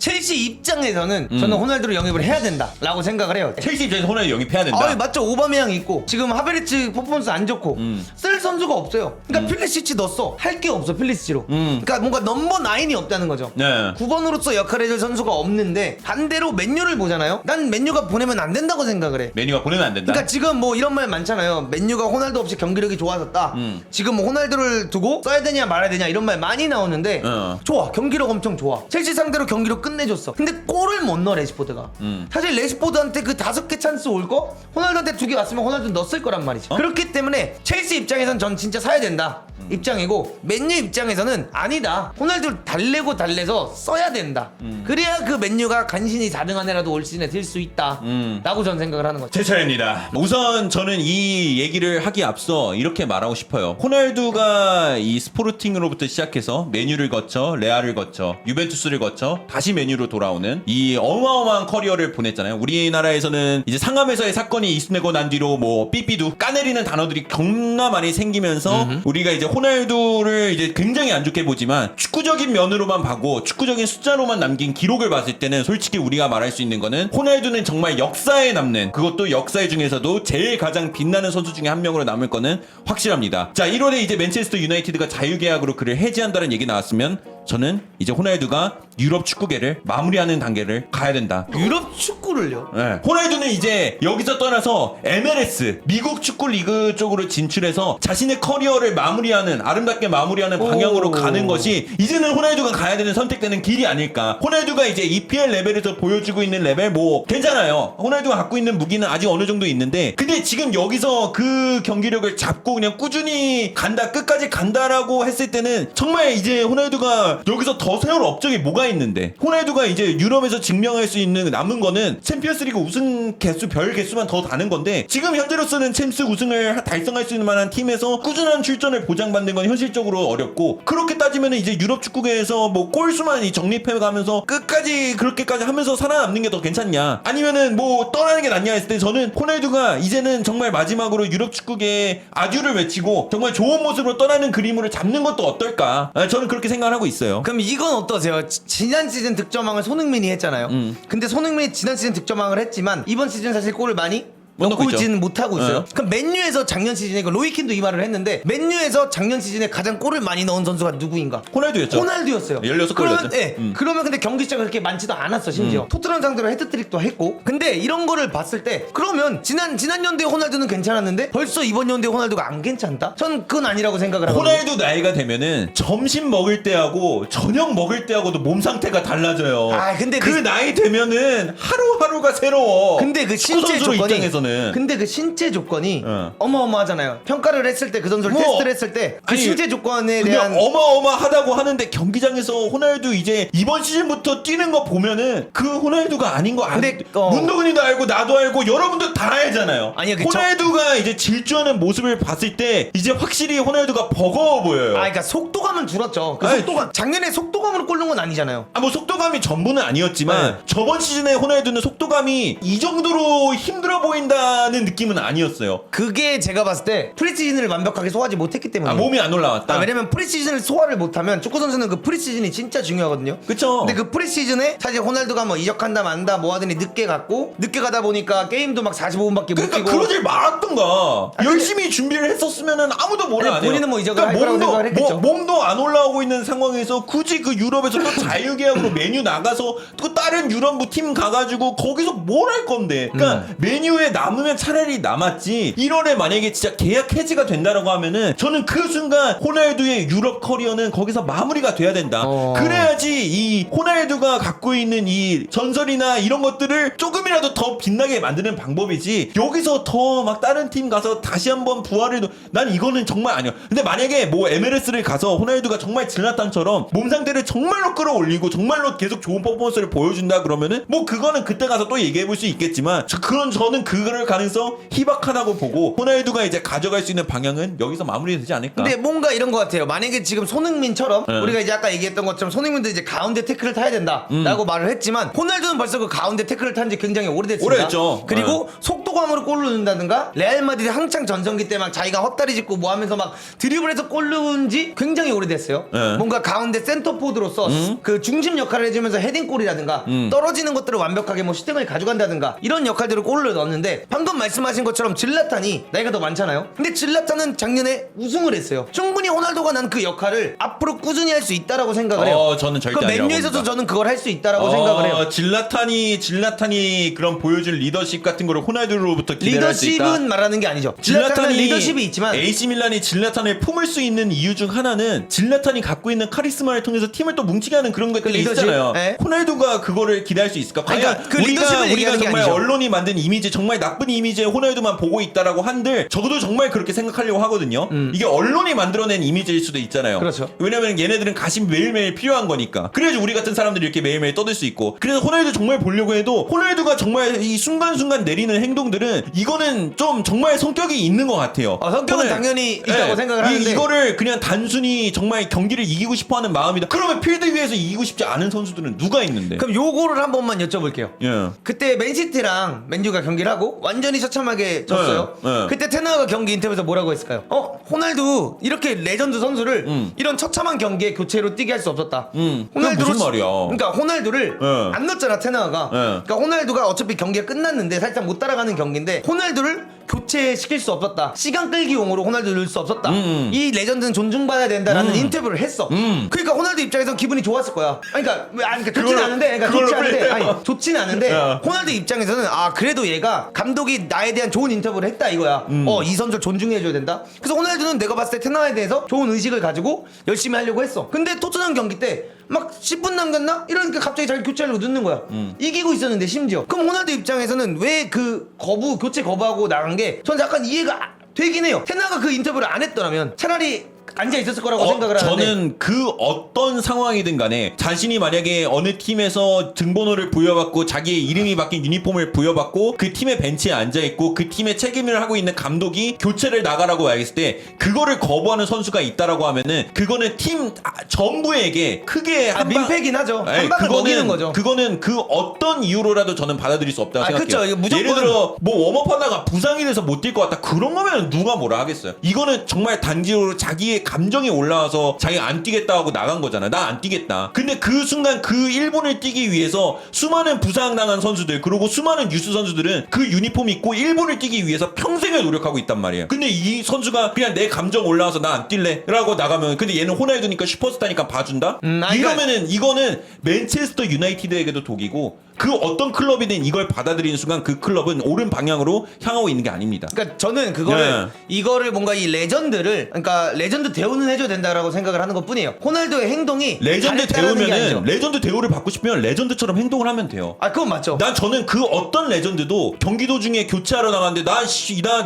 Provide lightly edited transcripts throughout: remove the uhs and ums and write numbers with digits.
첼시 입장에서는 저는 호날두를 영입을 해야 된다라고 생각을 해요. 첼시 입장에서 호날두 영입해야 된다. 아, 맞죠. 오바메양 있고 지금 하베리츠 퍼포먼스 안 좋고 쓸 선수가 없어요. 그러니까 필리시치 넣었어. 할 게 없어 필리시치로. 그러니까 뭔가 넘버 9이 없다는 거죠. 네. 9번으로서 역할을 해줄 선수가 없는데 반대로 맨유를 보잖아요. 난 맨유가 보내면 안 된다고 생각을 해. 메뉴가 보내면 안 된다. 그러니까 지금 뭐 이런 말 많잖아요. 맨유가 호날두 없이 경기력이 좋아졌다. 지금 뭐 호날두를 두고 써야 되냐 말아야 되냐 이런 말 많이 나오는데 좋아. 경기력 엄청 좋아. 첼시 상대로 경기력 끝내줬어. 근데 골을 못 넣어 레시포드가. 사실 레시포드한테 그 5개 찬스 올 거 호날두한테 2개 왔으면 호날두 넣었을 거란 말이지. 그렇기 때문에 첼시 입장에선 전 진짜 사야 된다 입장이고 맨유 입장에서는 아니다. 호날두를 달래서 써야 된다. 그래야 그 맨유가 간신히 4등 안에라도 올 시즌에 들 수 있다 라고 전 생각을 하는 거죠. 제 차례입니다. 우선 저는 이 얘기를 하기 앞서 이렇게 말하고 싶어요. 호날두가 이 스포르팅으로부터 시작해서 메뉴를 거쳐 레알을 거쳐 유벤투스를 거쳐 다시 메뉴로 돌아오는 이 어마어마한 커리어를 보냈잖아요. 우리나라에서는 이제 상암에서의 사건이 있고 난 뒤로 뭐 삐삐두 까내리는 단어들이 겁나 많이 생기면서 우리가 이제 호날두를 이제 굉장히 안 좋게 보지만 축구적인 면으로만 봐고 축구적인 숫자로만 남긴 기록을 봤을 때는 솔직히 우리가 말할 수 있는 거는 호날두는 정말 역사에 남는, 그것도 역사 중에서도 제일 가장 빛나는 선수 중에 한 명으로 남을 거는 확실합니다. 자, 1월에 이제 맨체스터 유나이티드가 자유계약으로 그를 해지한다는 얘기 나왔으면 저는 이제 호날두가 유럽 축구계를 마무리하는 단계를 가야 된다. 유럽 축구를요? 네. 호날두는 이제 여기서 떠나서 MLS 미국 축구 리그 쪽으로 진출해서 자신의 커리어를 마무리하는, 아름답게 마무리하는 방향으로 가는 것이 이제는 호날두가 가야 되는 선택되는 길이 아닐까. 호날두가 이제 EPL 레벨에서 보여주고 있는 레벨 뭐 괜찮아요. 호날두가 갖고 있는 무기는 아직 어느 정도 있는데, 근데 지금 여기서 그 경기력을 잡고 그냥 꾸준히 간다, 끝까지 간다라고 했을 때는 정말 이제 호날두가 여기서 더 세울 업적이 뭐가 있는데, 호날두가 이제 유럽에서 증명할 수 있는 남은 거는 챔피언스리그 우승 개수, 별 개수만 더 다는 건데, 지금 현재로서는 챔스 우승을 달성할 수 있는 만한 팀에서 꾸준한 출전을 보장받는 건 현실적으로 어렵고, 그렇게 따지면 이제 유럽 축구계에서 뭐 골수만 정립해가면서 끝까지 그렇게까지 하면서 살아남는 게 더 괜찮냐, 아니면은 뭐 떠나는 게 낫냐 했을 때 저는 호날두가 이제는 정말 마지막으로 유럽 축구계에 아듀를 외치고 정말 좋은 모습으로 떠나는 그림으로 잡는 것도 어떨까. 저는 그렇게 생각을 하고 있어요. 그럼 이건 어떠세요? 지난 시즌 득점왕을 손흥민이 했잖아요. 근데 손흥민이 지난 시즌 득점왕을 했지만 이번 시즌 사실 골을 많이 못 넣고 넣고지는 못하고 있어요. 네. 그럼 맨유에서 작년 시즌에, 로이킨도 이 말을 했는데, 맨유에서 작년 시즌에 가장 골을 많이 넣은 선수가 누구인가? 호날두였죠. 호날두였어요. 16골 그러면, 넣었죠. 예. 그러면 근데 경기 시작이 그렇게 많지도 않았어, 심지어. 토트넘 상대로 헤드트릭도 했고. 근데 이런 거를 봤을 때, 그러면 지난 연도에 호날두는 괜찮았는데 벌써 이번 연도에 호날두가 안 괜찮다? 전 그건 아니라고 생각을 하거든요. 호날두 나이가 되면은 점심 먹을 때하고 저녁 먹을 때하고도 몸 상태가 달라져요. 아, 근데 그 나이 되면은 하루하루가 새로워. 근데 그 신체 축구 선수 조건이, 입장에서는. 근데 그 신체 조건이 어마어마하잖아요. 평가를 했을 때, 그 선수를 뭐, 테스트를 했을 때 그 아니, 신체 조건에 그냥 대한 어마어마하다고 하는데 경기장에서 호날두 이제 이번 시즌부터 뛰는 거 보면은 그 호날두가 아닌 거 근데, 문동은이도 알고 나도 알고 여러분도 다 알잖아요. 아니요, 그 호날두가 이제 질주하는 모습을 봤을 때 이제 확실히 호날두가 버거워 보여요. 그러니까 속도감은 줄었죠. 그 아니, 속도감, 작년에 속도감으로 골 넣은 건 아니잖아요. 뭐 속도감이 전부는 아니었지만 네. 저번 시즌에 호날두는 속도감이 이 정도로 힘들어 보인다는 느낌은 아니었어요. 그게 제가 봤을 때 프리시즌을 완벽하게 소화하지 못했기 때문에. 몸이 안 올라왔다. 왜냐면 프리시즌을 소화를 못하면 축구 선수는 그 프리시즌이 진짜 중요하거든요. 그쵸. 근데 그 프리시즌에 사실 호날두가 뭐 이적한다 만다 뭐 하더니 늦게 가다 보니까 게임도 막 45분밖에 못 그러니까 뛰고. 그러질 말았던가. 열심히 준비를 했었으면은 아무도 뭐라 안 해요. 본인은 뭐 이적을 할 거라고 생각을 했겠죠. 몸도 안 올라오고 있는 상황에서 굳이 그 유럽에서 또 자유계약으로 메뉴 나가서 또 다른 유럽 팀 가가지고 거기서 뭘 할 건데. 그러니까 메뉴에 남으면 차라리 남았지. 1월에 만약에 진짜 계약 해지가 된다라고 하면은 저는 그 순간 호날두의 유럽 커리어는 거기서 마무리가 돼야 된다. 그래야지 이 호날두가 갖고 있는 이 전설이나 이런 것들을 조금이라도 더 빛나게 만드는 방법이지, 여기서 더 막 다른 팀 가서 다시 한번 부활을, 난 이거는 정말 아니야. 근데 만약에 뭐 MLS를 가서 호날두가 정말 질라탄처럼 몸 상태를 정말로 끌어올리고 정말로 계속 좋은 퍼포먼스를 보여준다 그러면은 뭐 그거는 그때 가서 또 얘기해 볼 수 있겠지만, 저는 그걸 그럴 가능성 희박하다고 보고 호날두가 이제 가져갈 수 있는 방향은 여기서 마무리되지 않을까. 근데 뭔가 이런 것 같아요. 만약에 지금 손흥민처럼 네. 우리가 이제 아까 얘기했던 것처럼 손흥민도 이제 가운데 태클을 타야 된다라고 말을 했지만 호날두는 벌써 그 가운데 태클을 탄 지 굉장히 오래됐습니다. 오래됐죠. 그리고 속도감으로 골을 넣는다든가 레알 마드리드 한창 전성기 때 막 자기가 헛다리 짚고 뭐 하면서 막 드리블해서 골 넣은 지 굉장히 오래됐어요. 네. 뭔가 가운데 센터포드로서 그 중심 역할을 해주면서 헤딩골이라든가 떨어지는 것들을 완벽하게 뭐 슈팅을 가져간다든가 이런 역할들을 골을 넣었는데 방금 말씀하신 것처럼 질라탄이 나이가 더 많잖아요. 근데 질라탄은 작년에 우승을 했어요. 충분히 호날두가 난 그 역할을 앞으로 꾸준히 할 수 있다라고 생각을 해요. 저는 절대 그 아니라고 맨유에서도 봅니다. 저는 그걸 할 수 있다라고 생각을 해요. 질라탄이 그런 보여줄 리더십 같은 거를 호날두로부터 기대할 수 있다. 리더십은 말하는 게 아니죠. 질라탄은 리더십이 있지만 AC 밀란이 질라탄을 품을 수 있는 이유 중 하나는 질라탄이 갖고 있는 카리스마를 통해서 팀을 또 뭉치게 하는 그런 것들이 리더십? 있잖아요. 네. 호날두가 그거를 기대할 수 있을까? 과연 그러니까 그 리더십을 우리가 얘기하는 게 정말 아니죠. 언론이 만든 이미지, 정말 나쁜 이미지의 호날두만 보고 있다라고 한들 적어도 정말 그렇게 생각하려고 하거든요. 이게 언론이 만들어낸 이미지일 수도 있잖아요. 그렇죠. 왜냐면 얘네들은 가심 매일매일 필요한 거니까. 그래야지 우리 같은 사람들이 이렇게 매일매일 떠들 수 있고. 그래서 호날두 정말 보려고 해도 호날두가 정말 이 순간순간 내리는 행동들은 이거는 좀 정말 성격이 있는 것 같아요. 성격은 당연히 있다고 생각을 하는데 이거를 그냥 단순히 정말 경기를 이기고 싶어하는 마음이다. 그러면 필드 위에서 이기고 싶지 않은 선수들은 누가 있는데? 그럼 요거를 한 번만 여쭤볼게요. 예. 그때 맨시티랑 맨유가 경기를 하고 완전히 처참하게 졌어요. 네. 그때 테나가 경기 인터뷰에서 뭐라고 했을까요? 호날두 이렇게 레전드 선수를 이런 처참한 경기에 교체로 뛰게 할 수 없었다. 그게 무슨 말이야? 그러니까 호날두를 네. 안 넣었잖아 테나가. 그러니까 호날두가 어차피 경기가 끝났는데 살짝 못 따라가는 경기인데 호날두를 교체시킬 수 없었다. 시간 끌기용으로 호날두를 넣을 수 없었다. 이 레전드는 존중받아야 된다라는 인터뷰를 했어. 그러니까 호날두 입장에서는 기분이 좋았을 거야. 그러니까 좋진 않은데, 좋진 않은데 야. 호날두 입장에서는 그래도 얘가 감독이 나에 대한 좋은 인터뷰를 했다 이거야. 이 선수를 존중해줘야 된다. 그래서 호날두는 내가 봤을 때 테나에 대해서 좋은 의식을 가지고 열심히 하려고 했어. 근데 토트넘 경기 때 막 10분 남겼나? 이러니까 갑자기 자기 교체하려고 넣는 거야. 이기고 있었는데 심지어. 그럼 호날두 입장에서는 왜 그 교체 거부하고 나간 게 저는 약간 이해가 되긴 해요. 테나가 그 인터뷰를 안 했더라면 차라리 앉아 있었을 거라고 생각을 하는데 저는 그 어떤 상황이든 간에 자신이 만약에 어느 팀에서 등번호를 부여받고 자기의 이름이 바뀐 유니폼을 부여받고 그 팀의 벤치에 앉아있고 그 팀의 책임을 하고 있는 감독이 교체를 나가라고 말했을 때 그거를 거부하는 선수가 있다라고 하면은 그거는 팀 전부에게 크게 민폐긴 하죠. 한 방을 먹이는 거죠. 그거는 그 어떤 이유로라도 저는 받아들일 수 없다고 생각해요. 그쵸. 이거 무조건 예를 들어 뭐 웜업하다가 부상이 돼서 못 뛸 것 같다. 그런 거면 누가 뭐라 하겠어요. 이거는 정말 단지로 자기의 감정이 올라와서 자기가 안 뛰겠다 하고 나간 거잖아. 나 안 뛰겠다. 근데 그 순간 그 1분을 뛰기 위해서 수많은 부상당한 선수들 그리고 수많은 유스 선수들은 그 유니폼 입고 1분을 뛰기 위해서 평생을 노력하고 있단 말이에요. 근데 이 선수가 그냥 내 감정 올라와서 나 안 뛸래 라고 나가면 근데 얘는 호날두니까 슈퍼스타니까 봐준다? 이러면은 이거는 맨체스터 유나이티드에게도 독이고 그 어떤 클럽이든 이걸 받아들이는 순간 그 클럽은 옳은 방향으로 향하고 있는 게 아닙니다. 그러니까 저는 그거를 이거를 뭔가 이 레전드를 그러니까 레전드 대우는 해줘야 된다라고 생각을 하는 것뿐이에요. 호날두의 행동이 레전드 잘했다라는 게 아니죠. 대우면은 레전드 대우를 받고 싶으면 레전드처럼 행동을 하면 돼요. 그건 맞죠. 저는 그 어떤 레전드도 경기 도중에 교체하러 나갔는데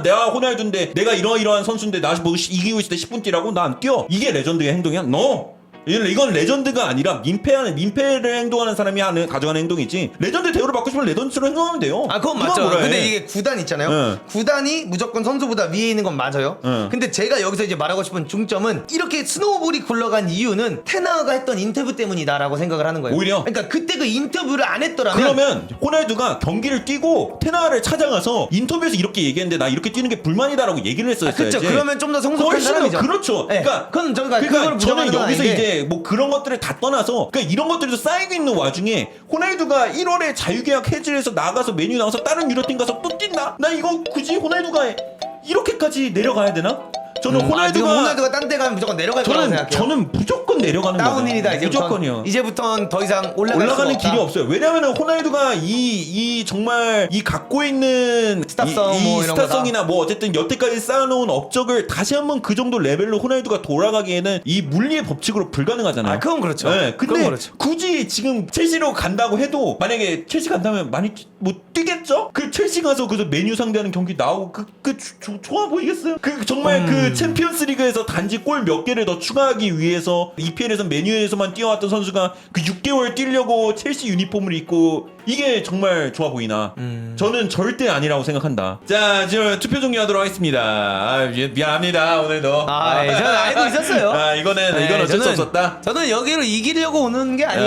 내가 호날두인데 내가 이러이러한 선수인데 나 뭐 이기고 있을 때 10분 뛰라고 나 안 뛰어. 이게 레전드의 행동이야? No. 이건 레전드가 아니라 민폐를 행동하는 사람이 가져가는 행동이지. 레전드 대우를 받고 싶으면 레전드로 행동하면 돼요. 그건 맞죠. 근데 이게 구단 있잖아요. 구단이 무조건 선수보다 위에 있는 건 맞아요. 근데 제가 여기서 이제 말하고 싶은 중점은 이렇게 스노우볼이 굴러간 이유는 테나가 했던 인터뷰 때문이다라고 생각을 하는 거예요. 오히려? 그러니까 그때 그 인터뷰를 안 했더라면 그러면 호날두가 경기를 뛰고 테나를 찾아가서 인터뷰에서 이렇게 얘기했는데 나 이렇게 뛰는 게 불만이다라고 얘기를 했었어야지. 그렇죠. 그러면 좀 더 성숙한 훨씬 더 사람이죠. 그렇죠. 네. 그건 그걸 저는 여기서 아닌데. 이제 뭐 그런 것들을 다 떠나서 그러니까 이런 것들도 쌓이고 있는 와중에 호날두가 1월에 자유계약 해지해서 나가서 메뉴 나와서 다른 유럽팀 가서 또 뛴다? 나 이거 굳이 호날두가 이렇게까지 내려가야 되나? 저는 호날두가 딴 데 가면 무조건 내려갈 거라고 생각해요. 저는 무조건 내려가는 거예요. 다운힐이다 무조건이요. 이제부터는 더 이상 올라가는 길이 없어요. 왜냐면은 호날두가 이 정말 이 갖고 있는 스타성 이 뭐 이런 스타성이나 뭐 어쨌든 여태까지 쌓아놓은 업적을 다시 한번 그 정도 레벨로 호날두가 돌아가기에는 이 물리의 법칙으로 불가능하잖아요. 그건 그렇죠. 네, 근데 그건 그렇죠. 굳이 지금 첼시로 간다고 해도 만약에 첼시 간다면 많이 뭐 뛰겠죠? 그 첼시 가서 그래서 메뉴 상대하는 경기 나오고 좋아 보이겠어요? 그 정말 그 챔피언스 리그에서 단지 골 몇 개를 더 추가하기 위해서 EPL에서 메뉴에서만 뛰어왔던 선수가 그 6개월 뛰려고 첼시 유니폼을 입고 이게 정말 좋아 보이나? 저는 절대 아니라고 생각한다. 자, 지금 투표 종료하도록 하겠습니다. 미안합니다, 오늘도. 저는 알고 있었어요. 이건 어쩔 수 없었다. 저는 여기로 이기려고 오는 게 아니에요.